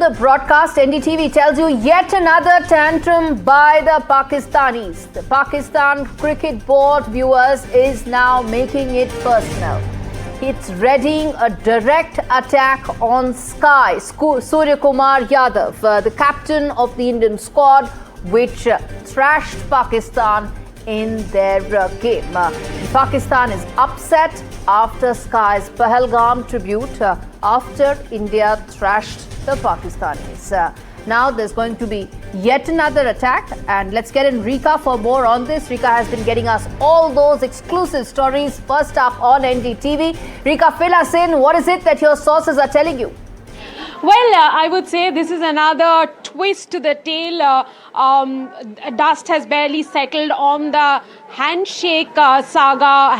The broadcast NDTV tells you yet another tantrum by the Pakistanis. The Pakistan Cricket Board, viewers, is now making it personal. It's readying a direct attack on Sky. Surya Kumar Yadav, the captain of the Indian squad, which thrashed Pakistan in their game. Pakistan is upset after Sky's Pahalgam tribute after India thrashed the Pakistanis. Now there's going to be yet another attack, and let's get in Rika for more on this. Rika has been getting us all those exclusive stories first up on NDTV. Rika, fill us in. What is it that your sources are telling you? Well, I would say this is another twist to the tale. Dust has barely settled on the handshake saga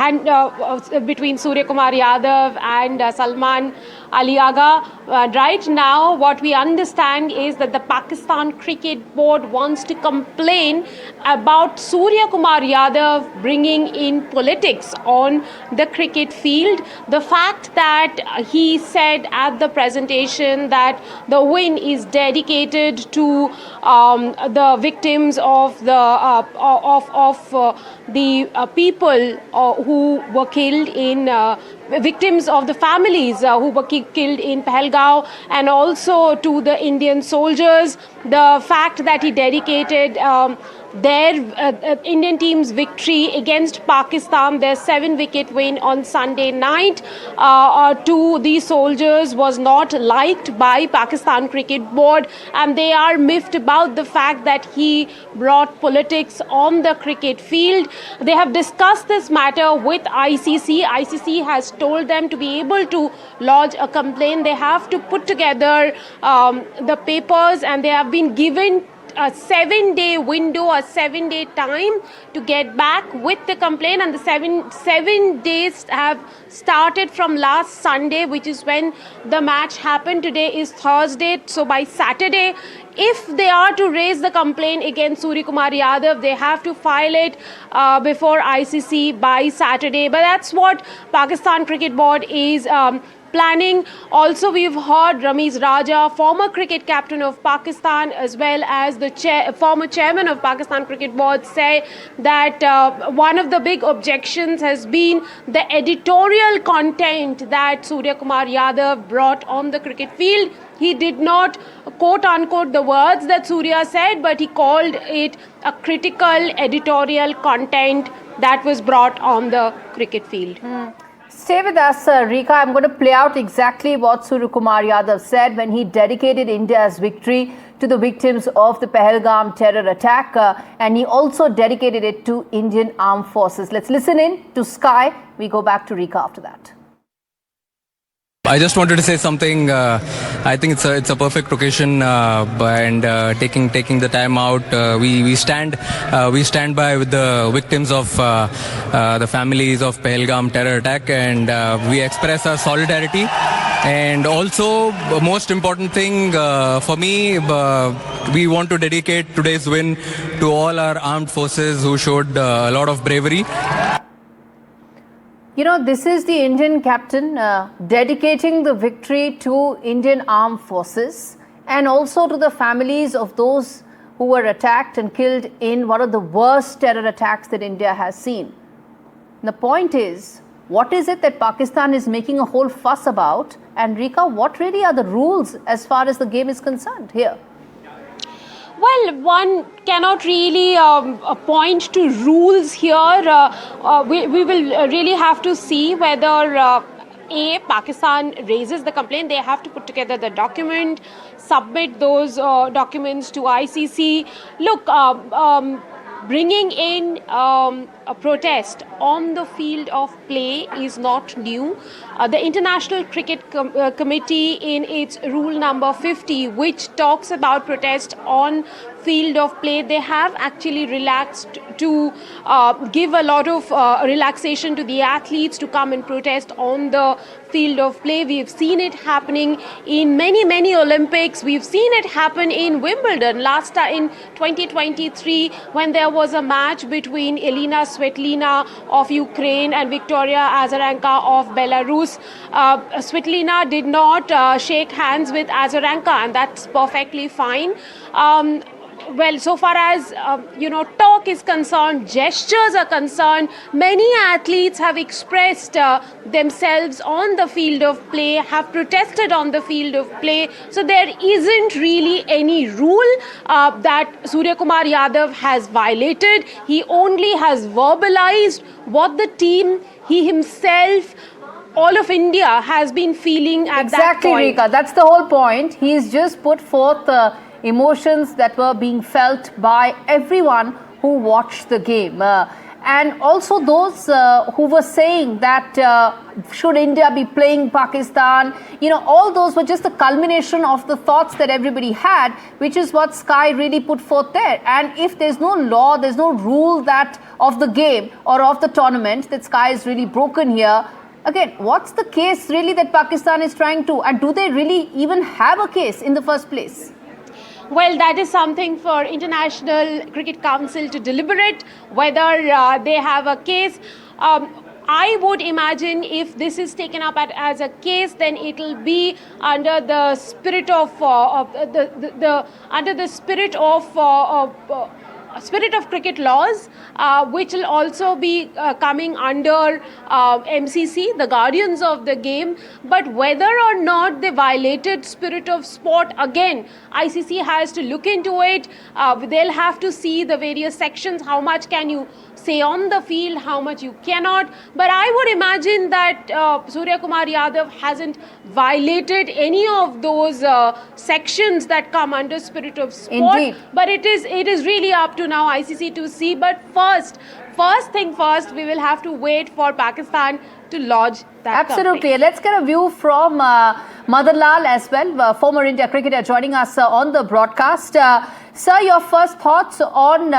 between Surya Kumar Yadav and Salman Ali Aga. Right now, what we understand is that the Pakistan Cricket Board wants to complain about Surya Kumar Yadav bringing in politics on the cricket field. The fact that he said at the presentation that the win is dedicated to the victims of the people who were killed in victims of the families who were killed in Pahalgam, and also to the Indian soldiers. The fact that he dedicated their Indian team's victory against Pakistan, their 7-wicket win on Sunday night, to the soldiers was not liked by Pakistan Cricket Board, and they are miffed about the fact that he brought politics on the cricket field. They have discussed this matter with ICC. ICC has told them to be able to lodge a complaint. They have to put together the papers, and they have been given a 7-day window, a 7-day time to get back with the complaint, and the seven days have started from last Sunday, which is when the match happened. Today is Thursday, so by Saturday, if they are to raise the complaint against Surya Kumar Yadav, they have to file it before ICC by Saturday. But that's what Pakistan Cricket Board is planning. Also, we've heard Ramiz Raja, former cricket captain of Pakistan, as well as the former chairman of Pakistan Cricket Board, say that one of the big objections has been the editorial content that Surya Kumar Yadav brought on the cricket field. He did not quote unquote the words that Surya said, but he called it a critical editorial content that was brought on the cricket field. Stay with us, Rika. I'm going to play out exactly what Surya Kumar Yadav said when he dedicated India's victory to the victims of the Pahalgam terror attack, and he also dedicated it to Indian armed forces. Let's listen in to Sky. We go back to Rika after that. I just wanted to say something. I think it's a perfect occasion, and taking the time out. We stand by with the victims of the families of Pahalgam terror attack, and we express our solidarity. And also, most important thing for me, we want to dedicate today's win to all our armed forces who showed a lot of bravery. You know, this is the Indian captain dedicating the victory to Indian armed forces and also to the families of those who were attacked and killed in one of the worst terror attacks that India has seen. The point is, what is it that Pakistan is making a whole fuss about? And Rika, what really are the rules as far as the game is concerned here? Well, one cannot really point to rules here. We will really have to see whether Pakistan raises the complaint. They have to put together the document, submit those documents to ICC. Look, bringing in a protest on the field of play is not new. The International Cricket Committee, in its rule number 50, which talks about protest on field of play, they have actually relaxed to give a lot of relaxation to the athletes to come and protest on the field of play. We've seen it happening in many Olympics. We've seen it happen in Wimbledon last in 2023 when there was a match between Elina Svetlana of Ukraine and Victoria Azarenka of Belarus. Svetlana did not shake hands with Azarenka, and that's perfectly fine. Well, so far as talk is concerned, gestures are concerned, many athletes have expressed themselves on the field of play, have protested on the field of play. So there isn't really any rule that Surya Kumar Yadav has violated. He only has verbalized what the team, he himself, all of India has been feeling at that point. Exactly, Rekha. That's the whole point. He's just put forth emotions that were being felt by everyone who watched the game. And also those who were saying that should India be playing Pakistan, all those were just a culmination of the thoughts that everybody had, which is what Sky really put forth there. And if there's no law, there's no rule that of the game or of the tournament, that Sky is really broken here. Again, what's the case really that Pakistan is trying to, and do they really even have a case in the first place? Well, that is something for International Cricket Council to deliberate, whether they have a case. I would imagine if this is taken up as a case, then it will be under the spirit of spirit of cricket laws, which will also be coming under MCC, the guardians of the game. But whether or not they violated spirit of sport, again, ICC has to look into it. They'll have to see the various sections, how much can you say on the field, how much you cannot. But I would imagine that Surya Kumar Yadav hasn't violated any of those sections that come under spirit of sport. Indeed. But it is really up to now ICC to see. But first thing first, we will have to wait for Pakistan to lodge that Absolutely. complaint. Let's get a view from Madan Lal as well, former India cricketer, joining us on the broadcast. Sir, your first thoughts on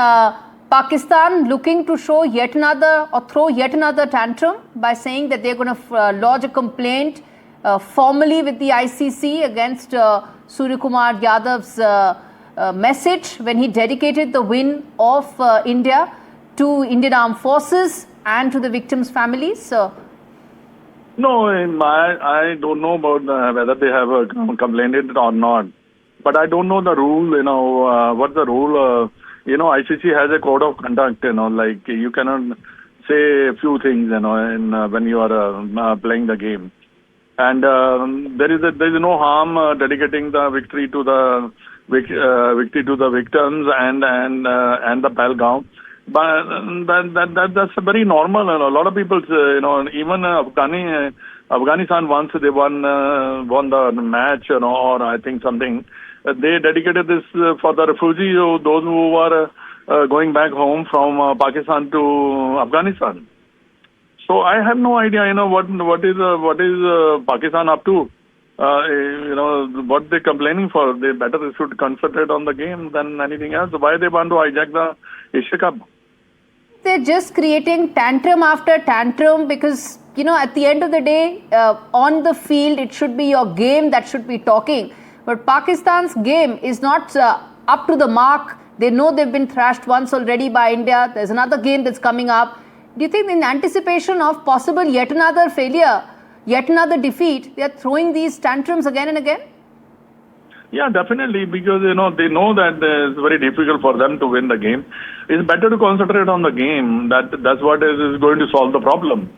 Pakistan looking to show yet another or throw yet another tantrum by saying that they're going to lodge a complaint formally with the ICC against Surya Kumar Yadav's message when he dedicated the win of India to Indian Armed Forces and to the victims' families? No, I don't know about whether they have complained it or not. But I don't know the rule, what's the rule? ICC has a code of conduct, like you cannot say a few things, when you are playing the game. And there is no harm dedicating the victory to the victims and the Pahalgam. But that's very normal. And a lot of people, even Afghanistan once they won the match, or I think something. They dedicated this for the refugees, those who were going back home from Pakistan to Afghanistan. So I have no idea, what is Pakistan up to? What they're complaining for. They better should concentrate on the game than anything else. Why they want to hijack the Asia Cup? They're just creating tantrum after tantrum because, at the end of the day, on the field, it should be your game that should be talking. But Pakistan's game is not up to the mark. They know they've been thrashed once already by India. There's another game that's coming up. Do you think in anticipation of possible yet another failure, yet another defeat, they're throwing these tantrums again and again? Yeah, definitely, because they know that it's very difficult for them to win the game. It's better to concentrate on the game. That's what is going to solve the problem.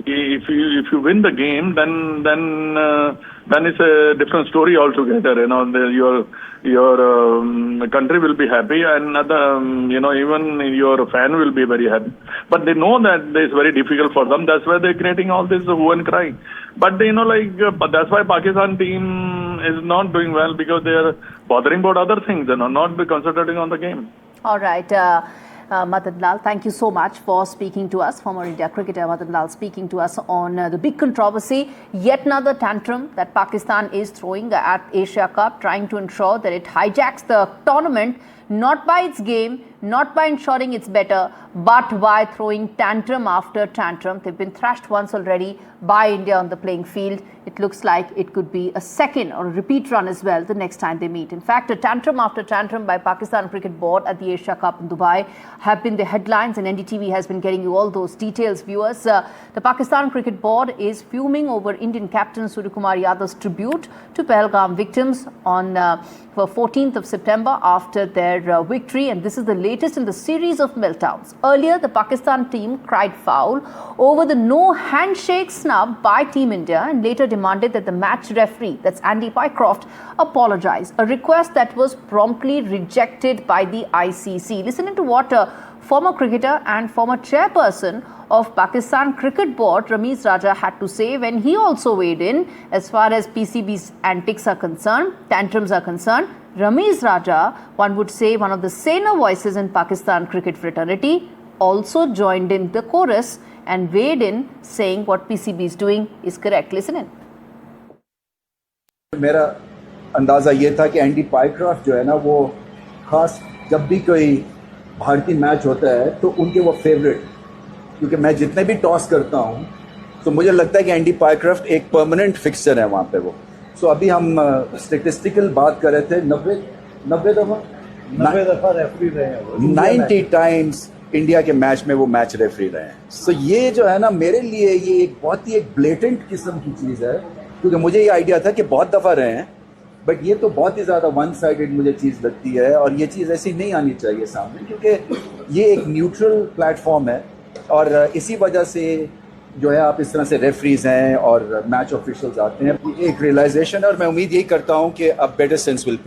If you win the game, then it's a different story altogether. Your country will be happy, and even your fan will be very happy. But they know that it's very difficult for them. That's why they're creating all this hue and cry. But but that's why Pakistan team is not doing well, because they are bothering about other things, not be concentrating on the game. All right. Madan Lal, thank you so much for speaking to us. Former India cricketer Madan Lal speaking to us on the big controversy, yet another tantrum that Pakistan is throwing at Asia Cup, trying to ensure that it hijacks the tournament, not by its game, not by ensuring it's better, but by throwing tantrum after tantrum. They've been thrashed once already by India on the playing field. It looks like it could be a second or a repeat run as well the next time they meet. In fact, a tantrum after tantrum by Pakistan Cricket Board at the Asia Cup in Dubai have been the headlines, and NDTV has been getting you all those details, viewers. The Pakistan Cricket Board is fuming over Indian captain Suryakumar Yadav's tribute to Pahalgam victims on 14th of September after their victory, and this is the latest in the series of meltdowns. Earlier, the Pakistan team cried foul over the no handshake snub by Team India and later demanded that the match referee, that's Andy Pycroft, apologize, a request that was promptly rejected by the ICC. Listen to what former cricketer and former chairperson of Pakistan Cricket Board, Ramiz Raja, had to say when he also weighed in as far as PCB's antics are concerned, tantrums are concerned. Ramiz Raja, one would say one of the saner voices in Pakistan cricket fraternity, also joined in the chorus and weighed in, saying what PCB is doing is correct. Listen in. मेरा अंदाज़ा ये था कि Andy Pycroft जो है ना, वो ख़ास जब भी कोई भारतीय मैच होता है तो उनके वो फेवरेट, क्योंकि मैं जितने भी टॉस करता हूँ तो मुझे लगता है कि एंडी पाइक्रॉफ्ट एक परमानेंट फिक्सचर है वहाँ पे वो. सो अभी हम स्टेटिस्टिकल बात कर रहे थे, 90 दफ़ा रेफरी रहे हैं, 90 टाइम्स इंडिया के मैच में वो मैच रेफरी रहे हैं. सो ये जो है ना, मेरे लिए ये एक बहुत ही एक ब्लेटेंट किस्म की चीज़ है, क्योंकि मुझे ये आइडिया था कि बहुत दफ़ा रहे हैं, बट ये तो बहुत ही ज़्यादा वन साइडेड मुझे चीज़ लगती है, और ये चीज़ ऐसी नहीं आनी चाहिए सामने, क्योंकि ये एक न्यूट्रल प्लेटफॉर्म है, और इसी वजह से जो है आप इस तरह से रेफरीज हैं और मैच ऑफिशियल्स आते हैं. एक रियलाइजेशन है, और मैं उम्मीद यही करता हूँ कि अब बेटर सेंस विल प्रिवेल.